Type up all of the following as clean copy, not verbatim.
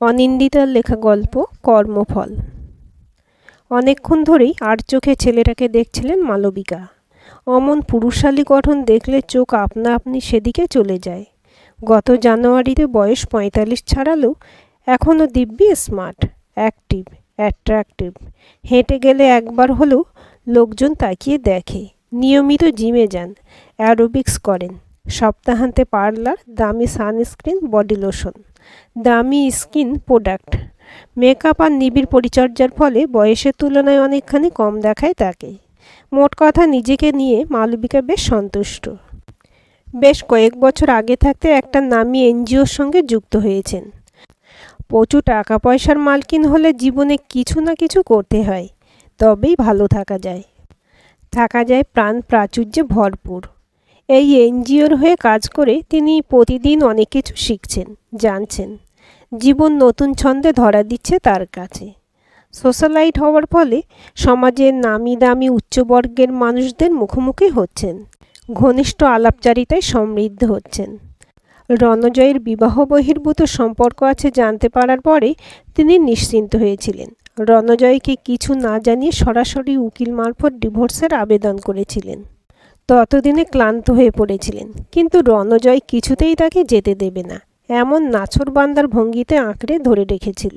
অনিন্দিতার লেখা গল্প কর্মফল। অনেকক্ষণ ধরেই আর চোখে ছেলেটাকে দেখছিলেন মালবিকা। অমন পুরুষালী গঠন দেখলে চোখ আপনা আপনি সেদিকে চলে যায়। গত জানুয়ারিতে বয়স 45 ছাড়ালেও এখনও দিব্যি স্মার্ট, অ্যাক্টিভ, অ্যাট্রাকটিভ। হেঁটে গেলে একবার হলেও লোকজন তাকিয়ে দেখে। নিয়মিত জিমে যান, অ্যারোবিক্স করেন, সপ্তাহান্তে পার্লার, দামি সানস্ক্রিন, বডি লোশন, দামি স্কিন প্রোডাক্ট, মেকআপ আর নিবিড় পরিচর্যার ফলে বয়সের তুলনায় অনেকখানি কম দেখায় তাকে। মোট কথা নিজেকে নিয়ে মালবিকা বেশ সন্তুষ্ট। বেশ কয়েক বছর আগে থাকতে একটা নামি এনজিওর সঙ্গে যুক্ত হয়েছেন। প্রচুর টাকা পয়সার মালকিন হলে জীবনে কিছু না কিছু করতে হয়, তবেই ভালো থাকা যায় প্রাণ প্রাচুর্যে ভরপুর। এই এনজিওর হয়ে কাজ করে তিনি প্রতিদিন অনেক কিছু শিখছেন, জানছেন। জীবন নতুন ছন্দে ধরা দিচ্ছে তার কাছে। সোশ্যালাইট হওয়ার ফলে সমাজের নামি দামি উচ্চবর্গের মানুষদের মুখোমুখি হচ্ছেন, ঘনিষ্ঠ আলাপচারিতায় সমৃদ্ধ হচ্ছেন। রণজয়ের বিবাহ বহির্ভূত সম্পর্ক আছে জানতে পারার পরে তিনি নিশ্চিন্ত হয়েছিলেন। রণজয়কে কিছু না জানিয়ে সরাসরি উকিল মারফত ডিভোর্সের আবেদন করেছিলেন। ততদিনে ক্লান্ত হয়ে পড়েছিলেন, কিন্তু রণজয় কিছুতেই তাকে যেতে দেবে না, এমন নাছোড়বান্দার ভঙ্গিতে আঁকড়ে ধরে রেখেছিল।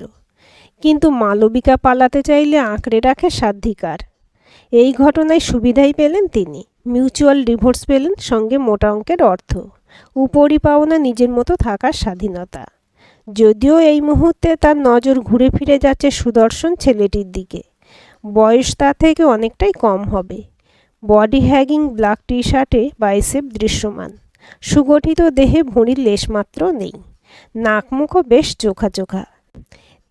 কিন্তু মালবিকা পালাতে চাইলে আঁকড়ে রাখে সাধ্ধিকার। এই ঘটনায় সুবিধাই পেলেন তিনি। মিউচুয়াল ডিভোর্স পেলেন, সঙ্গে মোটা অঙ্কের অর্থ, উপরি পাওনা নিজের মতো থাকার স্বাধীনতা। যদিও এই মুহূর্তে তার নজর ঘুরে ফিরে যাচ্ছে সুদর্শন ছেলেটির দিকে। বয়স তার থেকে অনেকটাই কম হবে। বডি হ্যাগিং ব্ল্যাক টি শার্টে বাইসেপ দৃশ্যমান, সুগঠিত দেহে ভুঁড়ির লেশমাত্র নেই, নাক মুখও বেশ চোখা চোখা।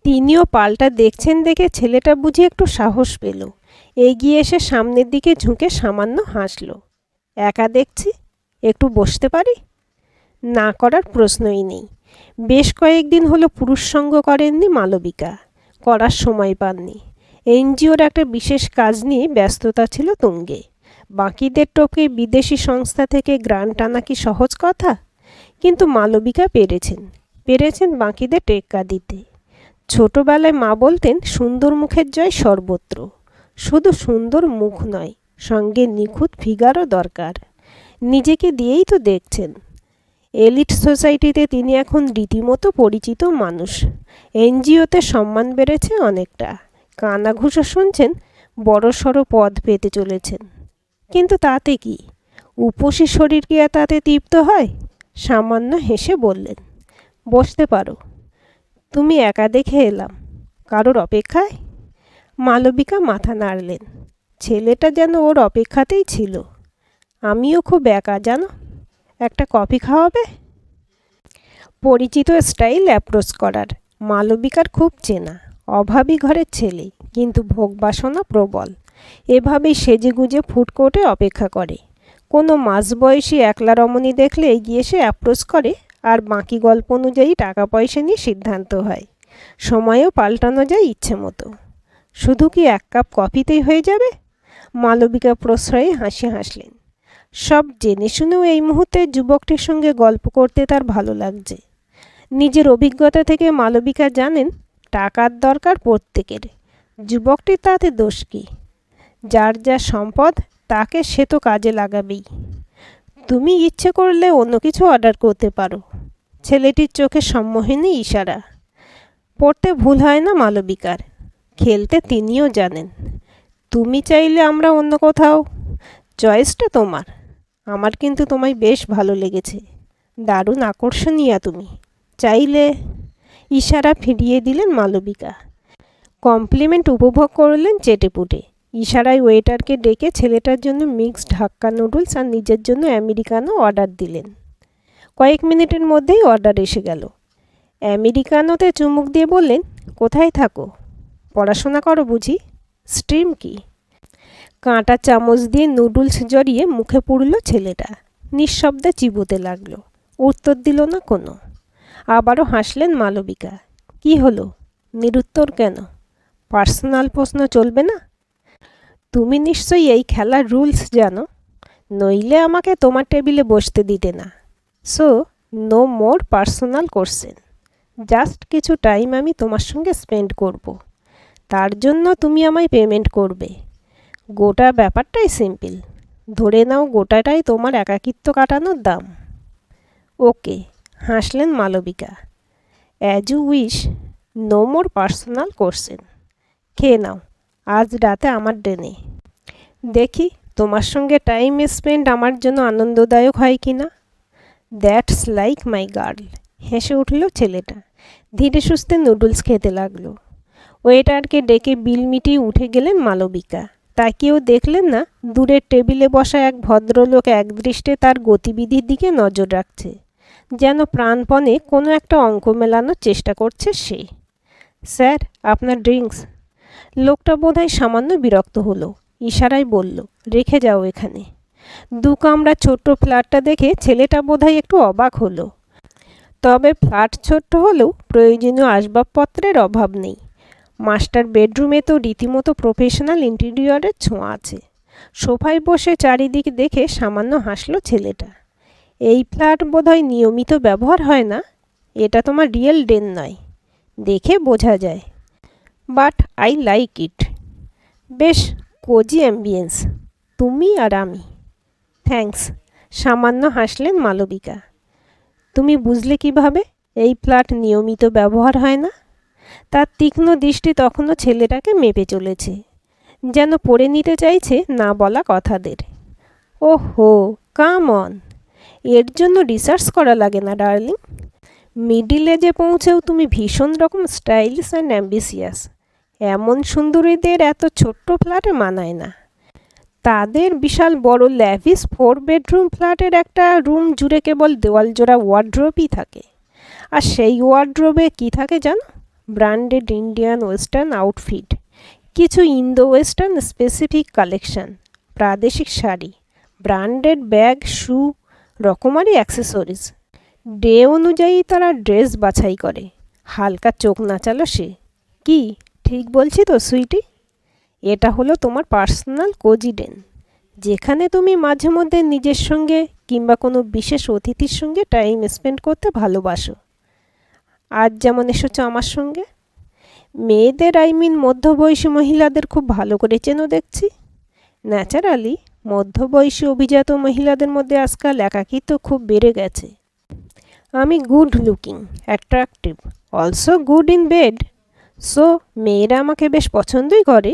তিনিও পাল্টা দেখছেন দেখে ছেলেটা বুঝি একটু সাহস পেল। এগিয়ে এসে সামনের দিকে ঝুঁকে সামান্য হাসল। একা দেখছি, একটু বসতে পারি? না করার প্রশ্নই নেই। বেশ কয়েকদিন হলো পুরুষ সঙ্গ করেননি মালবিকা, করার সময় পাননি। এনজিওর একটা বিশেষ কাজ নিয়ে ব্যস্ততা ছিল তুঙ্গে। বাকিদের টোকে বিদেশি সংস্থা থেকে গ্রান্ট আনা কি সহজ কথা? কিন্তু মালবিকা পেরেছেন বাকিদের টেক্কা দিতে। ছোটবেলায় মা বলতেন, সুন্দর মুখের জয় সর্বত্র। শুধু সুন্দর মুখ নয়, সঙ্গে নিখুঁত ফিগারও দরকার। নিজেকে দিয়েই তো দেখছেন। এলিট সোসাইটিতে তিনি এখন রীতিমতো পরিচিত মানুষ। এনজিওতে সম্মান বেড়েছে অনেকটা। কানাঘুষো শুনছেন, বড়সড় পদ পেতে চলেছেন। কিন্তু তাতে কি? উপসী শরীর কি আর তাতে তৃপ্ত হয়? সামান্য হেসে বললেন, বসতে পারো। তুমি একা দেখে এলাম, কারোর অপেক্ষায়? মালবিকা মাথা নাড়লেন। ছেলেটা যেন ওর অপেক্ষাতেই ছিল। আমিও খুব একা জানো, একটা কফি খাওয়াবে? পরিচিত স্টাইল অ্যাপ্রোচ করার। মালবিকার খুব চেনা, অভাবী ঘরের ছেলে, কিন্তু ভোগ বাসনা প্রবল। এভাবেই সেজেগুজে ফুডকোর্টে অপেক্ষা করে। কোনো মাঝবয়সী একলা রমণী দেখলে এগিয়ে এসে অ্যাপ্রোচ করে, আর বাকি গল্প অনুযায়ী টাকা পয়সা নিয়ে সিদ্ধান্ত হয়। সময়ও পাল্টানো যায় ইচ্ছে মতো। শুধু কি এক কাপ কফিতেই হয়ে যাবে? মালবিকা প্রশ্রয়ে হাসি হাসলেন। সব জেনে শুনেও এই মুহূর্তে যুবকটির সঙ্গে গল্প করতে তার ভালো লাগছে। নিজের অভিজ্ঞতা থেকে মালবিকা জানেন, টাকার দরকার প্রত্যেকের। যুবকটির তাতে দোষ কী? যার যা সম্পদ তাকে সে তো কাজে লাগাবেই। তুমি ইচ্ছে করলে অন্য কিছু অর্ডার করতে পারো। ছেলেটির চোখে সম্মোহিনী ইশারা। পড়তে ভুল হয় না মালবিকার। খেলতে তিনিও জানেন। তুমি চাইলে আমরা অন্য কোথাও। চয়েসটা তোমার। আমার কিন্তু তোমায় বেশ ভালো লেগেছে। দারুণ আকর্ষণীয়া তুমি। চাইলে। ইশারা ফিরিয়ে দিলেন মালবিকা। কমপ্লিমেন্ট উপভোগ করলেন চেটেপুটে। ইশারায় ওয়েটারকে ডেকে ছেলেটার জন্য মিক্সড হাক্কা নুডলস আর নিজের জন্য আমেরিকানো অর্ডার দিলেন। কয়েক মিনিটের মধ্যেই অর্ডার এসে গেল। আমেরিকানোতে চুমুক দিয়ে বললেন, কোথায় থাকো? পড়াশোনা করো বুঝি? স্ট্রিম কি? কাঁটা চামচ দিয়ে নুডলস জড়িয়ে মুখে পুড়ল ছেলেটা। নিঃশব্দে চিবোতে লাগলো। উত্তর দিল না কোনো। আবারও হাসলেন মালবিকা। কি হলো, নিরুত্তর কেন? পার্সোনাল প্রশ্ন চলবে না? তুমি নিশ্চয়ই এই খেলার রুলস জানো, নইলে আমাকে তোমার টেবিলে বসতে দিতে না। So no more personal question. Just কিছু টাইম আমি তোমার সঙ্গে স্পেন্ড করব। তার জন্য তুমি আমায় পেমেন্ট করবে। গোটা ব্যাপারটাই সিম্পল। ধরে নাও গোটাটাই তোমার একাকিত্ব কাটানোর দাম। ওকে, হাসলেন Malavika. As you wish, no more personal question. খেয়ে নাও, আজ রাতে আমার ডেনে। দেখি তোমার সঙ্গে টাইম স্পেন্ড আমার জন্য আনন্দদায়ক হয় কি না। দ্যাটস লাইক মাই গার্ল, হেসে উঠল ছেলেটা। ধীরে সুস্থে নুডলস খেতে লাগলো। ওয়েটারকে ডেকে বিল মিটিয়ে উঠে গেলেন মালবিকা। তাকিয়েও দেখলেন না দূরের টেবিলে বসা এক ভদ্রলোক একদৃষ্টে তার গতিবিধির দিকে নজর রাখছে, যেন প্রাণপণে কোনো একটা অঙ্ক মেলানোর চেষ্টা করছে সে। স্যার, আপনার ড্রিঙ্কস। লোকটা বোধহয় সামান্য বিরক্ত হলো, ইশারায় বলল, রেখে যাও এখানে। দু কামরা ছোট্ট ফ্ল্যাটটা দেখে ছেলেটা বোধহয় একটু অবাক হলো। তবে ফ্ল্যাট ছোট্ট হলেও প্রয়োজনীয় আসবাবপত্রের অভাব নেই। মাস্টার বেডরুমে তো রীতিমতো প্রফেশনাল ইন্টেরিয়রের ছোঁয়া আছে। সোফায় বসে চারিদিক দেখে সামান্য হাসল ছেলেটা। এই ফ্ল্যাট বোধহয় নিয়মিত ব্যবহার হয় না। এটা তোমার রিয়েল ডেন নয়, দেখে বোঝা যায়। But I like it. বেশ কোজি অ্যাম্বিয়েন্স, তুমি আর আমি। থ্যাঙ্কস, সামান্য হাসলেন মালবিকা। তুমি বুঝলে কিভাবে এই ফ্ল্যাট নিয়মিত ব্যবহার হয় না? তার তীক্ষ্ণ দৃষ্টি তখনও ছেলেটাকে মেপে চলেছে, যেন পড়ে নিতে চাইছে না বলা কথাদের। ওহো, কাম অন, এর জন্য রিসার্চ করা লাগে না ডার্লিং। মিডিল এজে পৌঁছেও তুমি ভীষণ রকম স্টাইলিশ অ্যান্ড অ্যাম্বিসিয়াস। এমন সুন্দরীদের এত ছোট্ট ফ্ল্যাটে মানায় না। তাদের বিশাল বড় ল্যাভিস 4 বেডরুম ফ্ল্যাটের একটা রুম জুড়ে কেবল দেওয়াল জোড়া ওয়ার্ড্রোবই থাকে। আর সেই ওয়ার্ড্রোবে কী থাকে জানো? ব্র্যান্ডেড ইন্ডিয়ান ওয়েস্টার্ন আউটফিট, কিছু ইন্দো ওয়েস্টার্ন স্পেসিফিক কালেকশন, প্রাদেশিক শাড়ি, ব্র্যান্ডেড ব্যাগ, শু, রকমারি অ্যাক্সেসরিজ। ডে অনুযায়ী তারা ড্রেস বাছাই করে। হালকা চোখ নাচালো সে। কি ঠিক বলছি তো সুইটি? এটা হলো তোমার পার্সোনাল কোজি ডেন, যেখানে তুমি মাঝে মধ্যে নিজের সঙ্গে কিংবা কোনো বিশেষ অতিথির সঙ্গে টাইম স্পেন্ড করতে ভালোবাসো। আজ যেমন এসেছো আমার সঙ্গে। মেয়েদের মধ্যবয়সী মহিলাদের খুব ভালো করে চেনো দেখছি। ন্যাচারালি মধ্যবয়সী অভিজাত মহিলাদের মধ্যে আজকাল একাকিত্ব খুব বেড়ে গেছে। আমি good looking, attractive, also good in bed, so মেয়েরা আমাকে বেশ পছন্দই করে।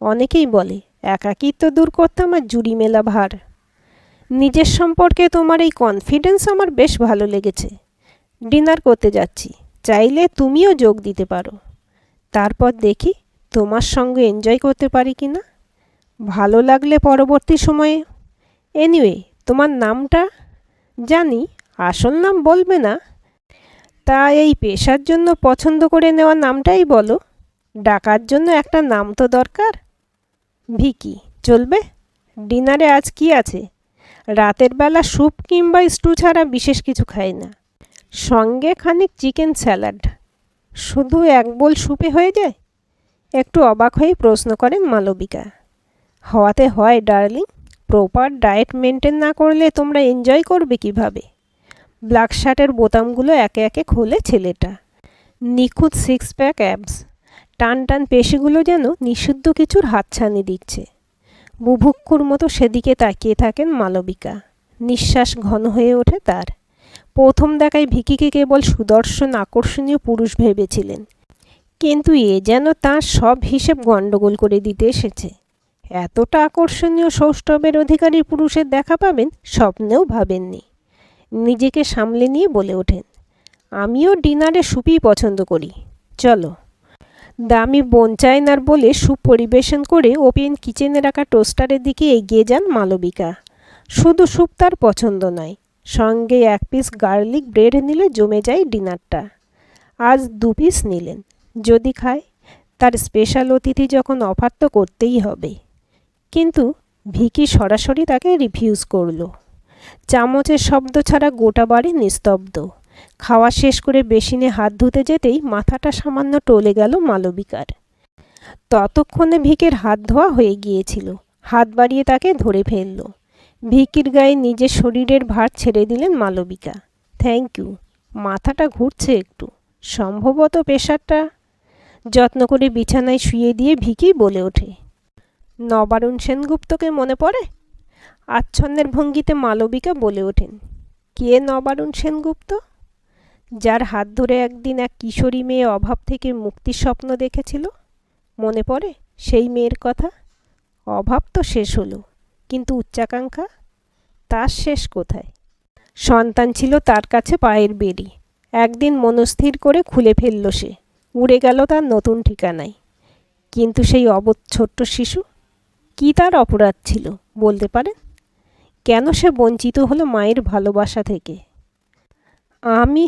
অনেকেই বলে একাকিত্ব দূর করতে আমার জুড়ি মেলা ভার। নিজের সম্পর্কে তোমার এই কনফিডেন্স আমার বেশ ভালো লেগেছে। ডিনার করতে যাচ্ছি, চাইলে তুমিও যোগ দিতে পারো। তারপর দেখি তোমার সঙ্গে এনজয় করতে পারি কি না। ভালো লাগলে পরবর্তী সময়ে। এনিওয়ে, তোমার নামটা? জানি আসল নাম বলবে না, তা এই পেশার জন্য পছন্দ করে নেওয়া নামটাই বলো। ডাকার জন্য একটা নাম তো দরকার। ভিকি চলবে? ডিনারে আজ কি আছে? রাতের বেলা স্যুপ কিংবা স্টু ছাড়া বিশেষ কিছু খাই না। সঙ্গে খানিক চিকেন স্যালাড। শুধু এক বোল স্যুপে হয়ে যায়? একটু অবাক হয়ে প্রশ্ন করেন মালবিকা। হওয়াতে হয় ডার্লিং, প্রপার ডায়েট মেনটেন না করলে তোমরা এনজয় করবে কিভাবে? ব্ল্যাক শার্টের বোতামগুলো একে একে খোলে ছেলেটা। নিখুঁত 6 প্যাক অ্যাবস, টান টান পেশিগুলো যেন নিষিদ্ধ কিছুর হাতছানি দিচ্ছে। বুভুক্ষুর মতো সেদিকে তাকিয়ে থাকেন মালবিকা। নিঃশ্বাস ঘন হয়ে ওঠে তার। প্রথম দেখায় ভিকিকে কেবল সুদর্শন আকর্ষণীয় পুরুষ ভেবেছিলেন, কিন্তু এ যেন তার সব হিসেব গণ্ডগোল করে দিতে এসেছে। এতটা আকর্ষণীয় সৌষ্ঠবের অধিকারী পুরুষের দেখা পাবেন স্বপ্নেও ভাবেননি। নিজেকে সামলে নিয়ে বলে ওঠেন, আমিও ডিনারে স্যুপই পছন্দ করি, চলো। দামি বোনচাইনার বলে স্যুপ পরিবেশন করে ওপেন কিচেনে রাখা টোস্টারের দিকে এগিয়ে যান মালবিকা। শুধু স্যুপ তার পছন্দ নয়, সঙ্গে 1 পিস গার্লিক ব্রেড নিলে জমে যায় ডিনারটা। আজ 2 পিস নিলেন। যদি খায়, তার স্পেশাল অতিথি যখন অফার তো করতেই হবে। কিন্তু ভিকি সরাসরি তাকে রিফিউজ করল। চামচের শব্দ ছাড়া গোটা বাড়ি নিস্তব্ধ। খাওয়া শেষ করে বেসিনে হাত ধুতে যেতেই মাথাটা সামান্য টলে গেল মালবিকার। ততক্ষণে ভিকির হাত ধোয়া হয়ে গিয়েছিল। হাত বাড়িয়ে তাকে ধরে ফেলল। ভিকির গায়ে নিজের শরীরের ভার ছেড়ে দিলেন মালবিকা। থ্যাংক ইউ, মাথাটা ঘুরছে একটু। সম্ভবত প্রেশারটা। যত্ন করে বিছানায় শুইয়ে দিয়ে ভিকি বলে ওঠে, নবারুণ সেনগুপ্তকে মনে পড়ে? আচ্ছন্নের ভঙ্গিতে মালবিকা বলে ওঠেন, কে নবারুণ সেনগুপ্ত? যার হাত ধরে একদিন এক কিশোরী মেয়ে অভাব থেকে মুক্তির স্বপ্ন দেখেছিল। মনে পড়ে সেই মেয়ের কথা? অভাব তো শেষ হলো, কিন্তু উচ্চাকাঙ্ক্ষা, তার শেষ কোথায়? সন্তান ছিল তার কাছে পায়ের বেড়ি, একদিন মনস্থির করে খুলে ফেলল সে, উড়ে গেল তার নতুন ঠিকানায়। কিন্তু সেই অবোধ ছোট্ট শিশু, কি তার অপরাধ ছিল বলতে পারেন? কেন সে বঞ্চিত হলো মায়ের ভালোবাসা থেকে? আমি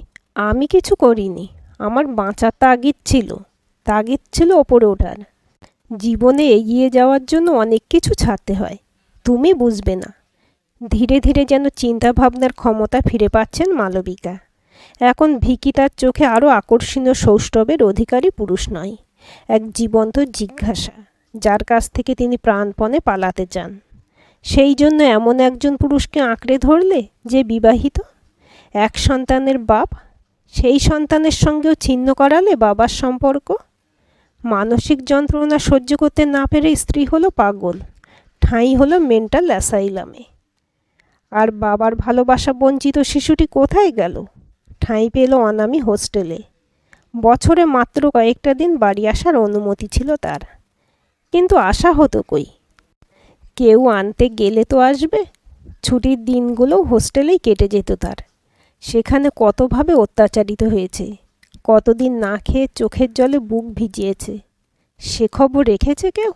আমি কিছু করিনি। আমার বাঁচার তাগিদ ছিল ওপরে ওঠার। জীবনে এগিয়ে যাওয়ার জন্য অনেক কিছু ছাড়তে হয়, তুমি বুঝবে না। ধীরে ধীরে যেন চিন্তাভাবনার ক্ষমতা ফিরে পাচ্ছেন মালবিকা। এখন ভিকি তার চোখে আরও আকর্ষণীয় সৌষ্ঠবের অধিকারী পুরুষ নয়, এক জীবন্ত জিজ্ঞাসা, যার কাছ থেকে তিনি প্রাণপণে পালাতে চান। সেই জন্য এমন একজন পুরুষকে আঁকড়ে ধরলে যে বিবাহিত, এক সন্তানের বাপ, সেই সন্তানের সঙ্গেও ছিন্ন করালে বাবার সম্পর্ক। মানসিক যন্ত্রণা সহ্য করতে না পেরে স্ত্রী হলো পাগল, ঠাঁই হলো মেন্টাল অ্যাসাইলামে। আর বাবার ভালোবাসা বঞ্চিত শিশুটি কোথায় গেল? ঠাঁই পেল অনামী হোস্টেলে। বছরে মাত্র কয়েকটা দিন বাড়ি আসার অনুমতি ছিল তার, কিন্তু আসা হতো কই? কেউ আনতে গেলে তো আসবে। ছুটির দিনগুলো হোস্টেলেই কেটে যেত তার। সেখানে কতভাবে অত্যাচারিত হয়েছে, কতদিন না খেয়ে চোখের জলে বুক ভিজিয়েছে, সে খবর রেখেছে কেউ?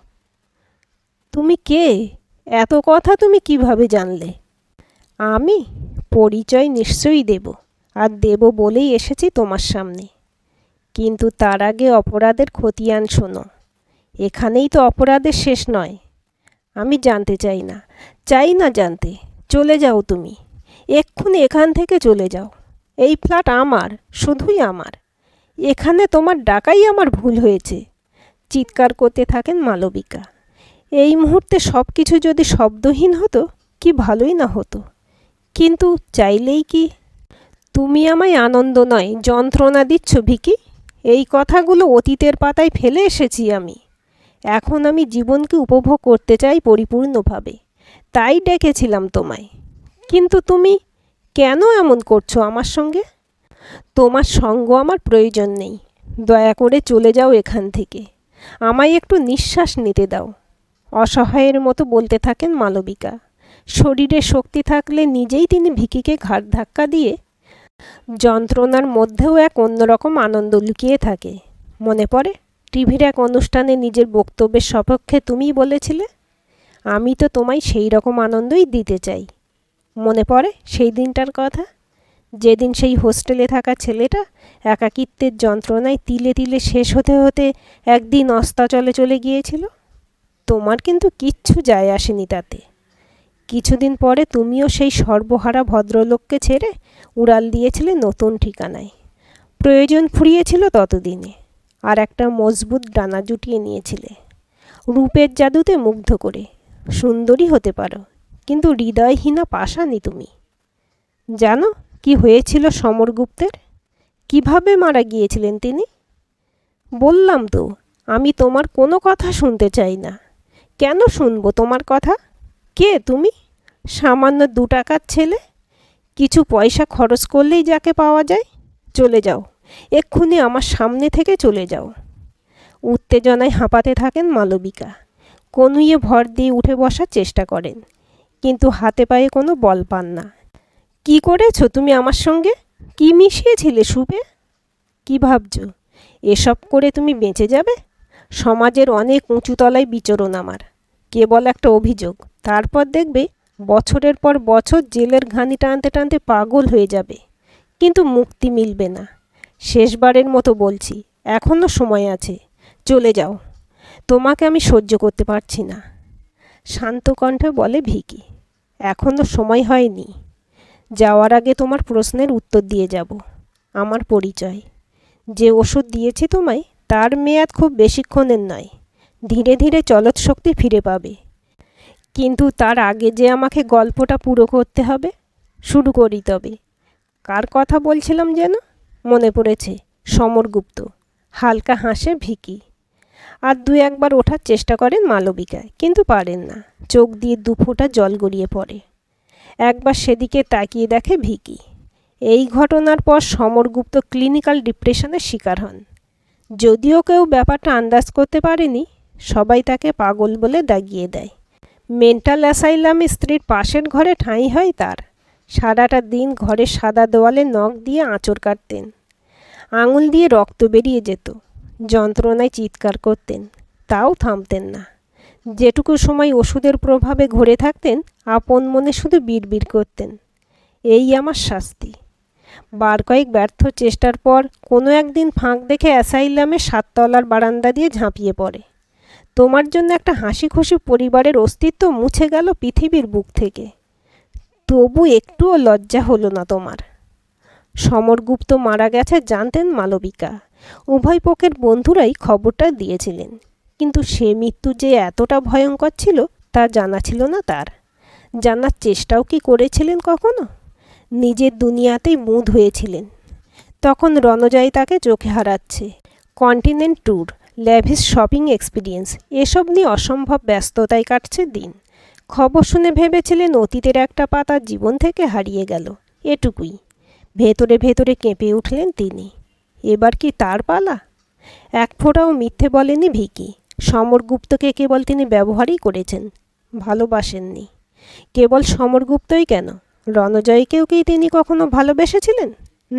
তুমি কে? এত কথা তুমি কিভাবে জানলে? আমি পরিচয় নিশ্চয়ই দেব, আর দেব বলেই এসেছি তোমার সামনে। কিন্তু তার আগে অপরাধের খতিয়ান শোনো। এখানেই তো অপরাধের শেষ নয়। আমি জানতে চাই না জানতে। চলে যাও তুমি, এক্ষুনি এখান থেকে চলে যাও। এই ফ্ল্যাট আমার, শুধুই আমার। এখানে তোমার ডাকাই আমার ভুল হয়েছে। চিৎকার করতে থাকেন মালবিকা। এই মুহূর্তে সব কিছু যদি শব্দহীন হতো কি ভালোই না হতো, কিন্তু চাইলেই কি? তুমি আমায় আনন্দ নয় যন্ত্রণা দিচ্ছ ভিকি। এই কথাগুলো অতীতের পাতায় ফেলে এসেছি আমি। এখন আমি জীবনকে উপভোগ করতে চাই পরিপূর্ণভাবে, তাই ডেকেছিলাম তোমায়। কিন্তু তুমি কেন এমন করছো আমার সঙ্গে? তোমার সঙ্গ আমার প্রয়োজন নেই। দয়া করে চলে যাও এখান থেকে। আমায় একটু নিঃশ্বাস নিতে দাও। অসহায়ের মতো বলতে থাকেন মালবিকা। শরীরে শক্তি থাকলে নিজেই তিনি ভিকিকে ঘাড় ধাক্কা দিয়ে, যন্ত্রণার মধ্যেও এক অন্যরকম আনন্দ লুকিয়ে থাকে। মনে পড়ে টিভির এক অনুষ্ঠানে নিজের বক্তব্যের সপক্ষে তুমিই বলেছিলে, আমি তো তোমায় সেই রকম আনন্দই দিতে চাই। মনে পড়ে সেই দিনটার কথা, যেদিন সেই হোস্টেলে থাকা ছেলেটা একাকিত্বের যন্ত্রণায় তিলে তিলে শেষ হতে হতে একদিন অস্তাচলে চলে গিয়েছিল? তোমার কিন্তু কিচ্ছু যায় আসেনি তাতে। কিছুদিন পরে তুমিও সেই সর্বহারা ভদ্রলোককে ছেড়ে উড়াল দিয়েছিলে নতুন ঠিকানায়। প্রয়োজন ফুরিয়েছিল ততদিনে, আর একটা মজবুত ডানা জুটিয়ে নিয়েছিলে। রূপের জাদুতে মুগ্ধ করে সুন্দরী হতে পারো, কিন্তু হৃদয়হীনা পাষাণী তুমি। জানো কি হয়েছিল সমরগুপ্তের? কিভাবে মারা গিয়েছিলেন তিনি? বললাম তো, আমি তোমার কোনো কথা শুনতে চাই না। কেন শুনবো তোমার কথা? কে তুমি? সামান্য 2 টাকার ছেলে, কিছু পয়সা খরচ করলেই যাকে পাওয়া যায়। চলে যাও, এক্ষুনি আমার সামনে থেকে চলে যাও। উত্তেজনায় হাঁপাতে থাকেন মালবিকা। কনুইয়ে ভর দিয়ে উঠে বসার চেষ্টা করেন, কিন্তু হাতে পায়ে কোনো বল পান না। কি করেছো তুমি আমার সঙ্গে? কি মিশিয়েছিলে সুপে? কি ভাবছো এসব করে তুমি বেঁচে যাবে? সমাজের অনেক উঁচু তলায় বিচরণ আমার। কেবল একটা অভিযোগ, তারপর দেখবে বছরের পর বছর জেলের ঘানি টানতে টানতে পাগল হয়ে যাবে, কিন্তু মুক্তি মিলবে না। শেষবারের মতো বলছি, এখনও সময় আছে। চলে যাও, তোমাকে আমি সহ্য করতে পারছি না। শান্ত কণ্ঠে বলে ভিকি, এখনও সময় হয়নি। যাওয়ার আগে তোমার প্রশ্নের উত্তর দিয়ে যাব। আমার পরিচয়, যে ওষুধ দিয়েছি তোমায় তার মেয়াদ খুব বেশিক্ষণের নয়। ধীরে ধীরে চলৎ শক্তি ফিরে পাবে, কিন্তু তার আগে যে আমাকে গল্পটা পুরো করতে হবে। শুরু করি তবে। কার কথা বলছিলাম যেন? মনে পড়েছে, সমরগুপ্ত। হালকা হাসে ভিকি। আর দু একবার ওঠার চেষ্টা করেন মালবিকা, কিন্তু পারেন না। চোখ দিয়ে দুফোঁটা জল গড়িয়ে পড়ে। একবার সেদিকে তাকিয়ে দেখে ভিকি। এই ঘটনার পর সমরগুপ্ত ক্লিনিক্যাল ডিপ্রেশনের শিকার হন। যদিও কেউ ব্যাপারটা আন্দাজ করতে পারেনি, সবাই তাকে পাগল বলে দাগিয়ে দেয়। মেন্টাল অ্যাসাইলামে স্ত্রীর পাশের ঘরে ঠাঁই হয় তার। সারাটা দিন ঘরের সাদা দেওয়ালে নখ দিয়ে আঁচড় কাটতেন। আঙুল দিয়ে রক্ত বেরিয়ে যেত। যন্ত্রণায় চিৎকার করতেন, তাও থামতেন না। যেটুকু সময় ওষুধের প্রভাবে ঘুরে থাকতেন, আপন মনে শুধু বিড়বিড় করতেন, এই আমার শাস্তি। বার কয়েক ব্যর্থ চেষ্টার পর কোনো একদিন ফাঁক দেখে অ্যাসাইলামে 7 তলার বারান্দা দিয়ে ঝাঁপিয়ে পড়ে। তোমার জন্য একটা হাসি খুশি পরিবারের অস্তিত্ব মুছে গেল পৃথিবীর বুক থেকে। তবু একটুও লজ্জা হলো না তোমার? সমরগুপ্ত মারা গেছে জানতেন মালবিকা। উভয় পক্ষের বন্ধুরাই খবরটা দিয়েছিলেন, কিন্তু সে মৃত্যু যে এতটা ভয়ঙ্কর ছিল তা জানা ছিল না তার। জানার চেষ্টাও কি করেছিলেন কখনো? নিজের দুনিয়াতেই মুদ হয়েছিলেন। তখন রণজয় তাকে চোখে হারাচ্ছে। Continent tour, lavish shopping experience, এসব নিয়ে অসম্ভব ব্যস্ততায় কাটছে দিন। খবর শুনে ভেবেছিলেন অতীতের একটা পাতা জীবন থেকে হারিয়ে গেল, এটুকুই। ভেতরে ভেতরে কেঁপে উঠলেন তিনি। এবার কি তার পালা? এক ফোঁটাও মিথ্যে বলেনি ভিকি। সমরগুপ্তকে কেবল তিনি ব্যবহারই করেছেন, ভালোবাসেননি। কেবল সমরগুপ্তই কেন, রণজয়কেও কি তিনি কখনো ভালোবেসেছিলেন?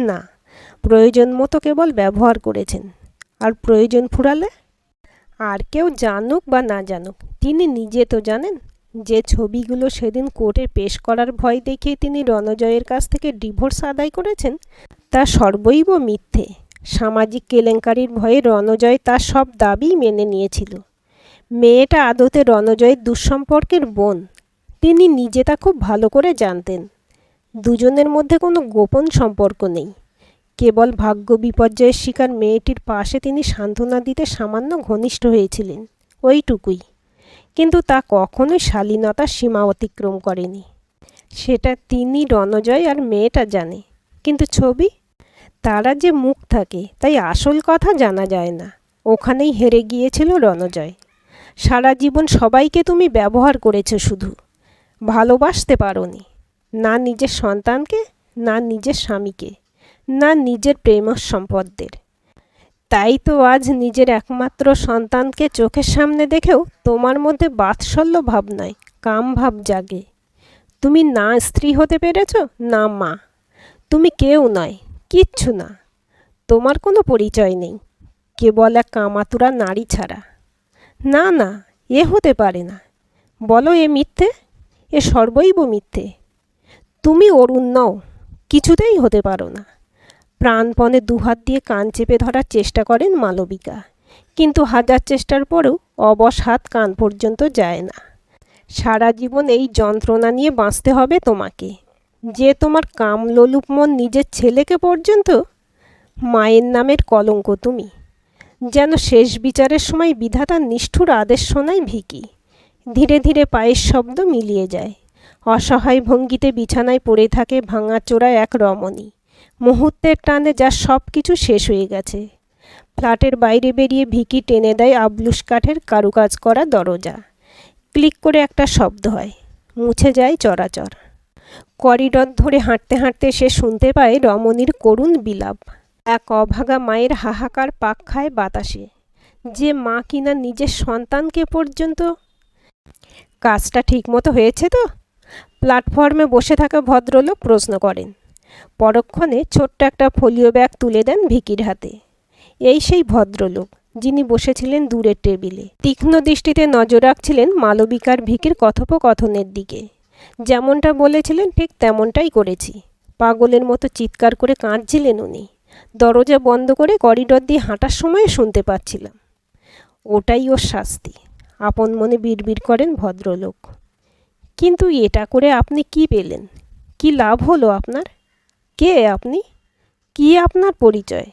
না, প্রয়োজন মতো কেবল ব্যবহার করেছেন। আর প্রয়োজন ফুরালে? আর কেউ জানুক বা না জানুক, তিনি নিজে তো জানেন। যে ছবিগুলো সেদিন কোর্টে পেশ করার ভয় দেখিয়ে তিনি রণজয়ের কাছ থেকে ডিভোর্স আদায় করেছেন, তা সর্বৈব মিথ্যে। সামাজিক কেলেঙ্কারির ভয়ে রণজয় তার সব দাবি মেনে নিয়েছিল। মেয়েটা আদতে রণজয়ের দুঃসম্পর্কের বোন। তিনি নিজে তা খুব ভালো করে জানতেন। দুজনের মধ্যে কোনো গোপন সম্পর্ক নেই। কেবল ভাগ্য বিপর্যয়ের শিকার মেয়েটির পাশে তিনি সান্ত্বনা দিতে সামান্য ঘনিষ্ঠ হয়েছিলেন, ওইটুকুই। কিন্তু তা কখনোই শালীনতার সীমা অতিক্রম করেনি। সেটা তিনি, রণজয় আর মেয়েটা জানে। কিন্তু ছবি, তারা যে মুখ থাকে, তাই আসল কথা জানা যায় না। ওখানেই হেরে গিয়েছিল রণজয়। সারা জীবন সবাইকে তুমি ব্যবহার করেছ, শুধু ভালোবাসতে পারোনি। না নিজের সন্তানকে, না নিজের স্বামীকে, না নিজের প্রেম সম্পদদের। তাই তো আজ নিজের একমাত্র সন্তানকে চোখের সামনে দেখেও তোমার মধ্যে বাৎসল্য ভাব নয়, কাম ভাব জাগে। তুমি না স্ত্রী হতে পেরেছ, না মা। তুমি কেউ নয়, কিচ্ছু না। তোমার কোনো পরিচয় নেই, কেবল এক কামাতুরা নারী ছাড়া। না না, এ হতে পারে না। বলো, এ মিথ্যে, এ সর্বৈব মিথ্যে। তুমি অরুণ নও, কিছুতেই হতে পারো না। প্রাণপণে দুহাত দিয়ে কান চেপে ধরার চেষ্টা করেন মালবিকা, কিন্তু হাজার চেষ্টার পরেও অবশ হাত কান পর্যন্ত যায় না। সারা জীবন এই যন্ত্রণা নিয়ে বাঁচতে হবে তোমাকে, যে তোমার কামলোলুপ মন নিজের ছেলেকে পর্যন্ত। মায়ের নামের কলঙ্ক তুমি। যেন শেষ বিচারের সময় বিধাতার নিষ্ঠুর আদেশ শোনায় ভিকি। ধীরে ধীরে পায়ের শব্দ মিলিয়ে যায়। অসহায় ভঙ্গিতে বিছানায় পড়ে থাকে ভাঙাচোরা এক রমণী। মুহূর্তের টানে যার সব কিছু শেষ হয়ে গেছে। ফ্ল্যাটের বাইরে বেরিয়ে ভিকি টেনে দেয় আবলুস কাঠের কারুকাজ করা দরজা। ক্লিক করে একটা শব্দ হয়, মুছে যায় চরাচর। করিডর ধরে হাঁটতে হাঁটতে সে শুনতে পায় রমণীর করুণ বিলাপ। এক অভাগা মায়ের হাহাকার পাক খায় বাতাসে। যে মা কিনা নিজের সন্তানকে পর্যন্ত। কাজটা ঠিকমতো হয়েছে তো? প্ল্যাটফর্মে বসে থাকা ভদ্রলোক প্রশ্ন করেন। পরক্ষণে ছোট্ট একটা ফোলিও ব্যাগ তুলে দেন ভিকির হাতে। এই সেই ভদ্রলোক যিনি বসেছিলেন দূরের টেবিলে। তীক্ষ্ণ দৃষ্টিতে নজর রাখছিলেন মালবিকার ভিকির কথোপকথনের দিকে। যেমনটা বলেছিলেন ঠিক তেমনটাই করেছি। পাগলের মতো চিৎকার করে কাঁদছিলেন উনি। দরজা বন্ধ করে করিডর দিয়ে হাঁটার সময় শুনতে পাচ্ছিলাম। ওটাই ওর শাস্তি, আপন মনে বিড়বিড় করেন ভদ্রলোক। কিন্তু এটা করে আপনি কি পেলেন? কি লাভ হলো আপনার? কে আপনি? কি আপনার পরিচয়?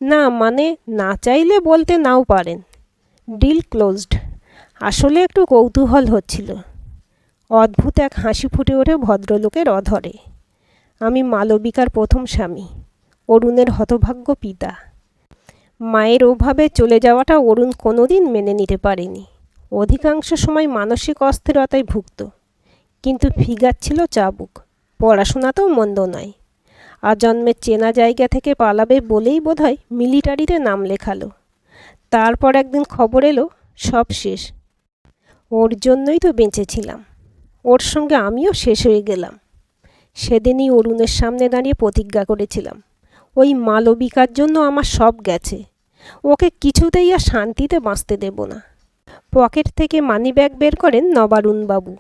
না মানে, না চাইলে বলতে নাও পারেন। Deal closed. আসলে একটু কৌতূহল হচ্ছিল। অদ্ভুত এক হাসি ফুটে ওঠে ভদ্রলোকের অধরে। আমি মালবিকার প্রথম স্বামী, অরুণের হতভাগ্য পিতা। মায়ের ওভাবে চলে যাওয়াটা অরুণ কোনোদিন মেনে নিতে পারেনি। অধিকাংশ সময় মানসিক অস্থিরতায় ভুগত, কিন্তু ফিগার ছিল চাবুক, পড়াশোনাতেও মন্দ নয়। আজন্মের চেনা জায়গা থেকে পালাবে বলেই বোধহয় মিলিটারিতে নাম লেখালো। তারপর একদিন খবর এলো সব শেষ। ওর জন্যই তো বেঁচেছিলাম, ওর সঙ্গে আমিও শেষ হয়ে গেলাম। সেদিনই অরুণের সামনে দাঁড়িয়ে প্রতিজ্ঞা করেছিলাম, ওই মালবিকার জন্য আমার সব গেছে, ওকে কিছুতেই আর শান্তিতে বাঁচতে দেব না। পকেট থেকে মানিব্যাগ বের করেন নবারুণবাবু।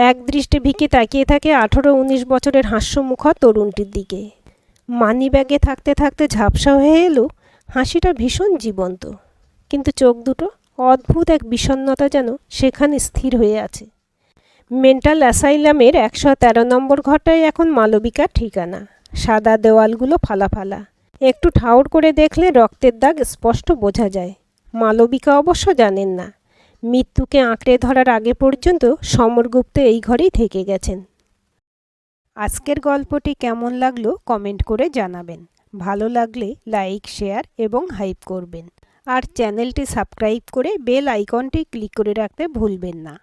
এক দৃষ্টে ভিকে তাকিয়ে থাকে 18-19 বছরের হাস্যমুখর তরুণটির দিকে। মানিব্যাগে থাকতে থাকতে ঝাপসা হয়ে এলো হাসিটা ভীষণ জীবন্ত, কিন্তু চোখ দুটো অদ্ভুত এক বিষণ্ণতা যেন সেখানে স্থির হয়ে আছে। মেন্টাল অ্যাসাইলামের 113 নম্বর ঘরটায় এখন মালবিকার ঠিকানা। সাদা দেওয়ালগুলো ফালা ফালা, একটু ঠাউর করে দেখলে রক্তের দাগ স্পষ্ট বোঝা যায়। মালবিকা অবশ্য জানেন না, মৃত্যুকে আঁকড়ে ধরার আগে পর্যন্ত সমরগুপ্ত এই ঘরেই থেকে গেছেন। আজকের গল্পটি কেমন লাগলো কমেন্ট করে জানাবেন। ভালো লাগলে লাইক, শেয়ার এবং হাইপ করবেন। আর চ্যানেলটি সাবস্ক্রাইব করে বেল আইকনটি ক্লিক করে রাখতে ভুলবেন না।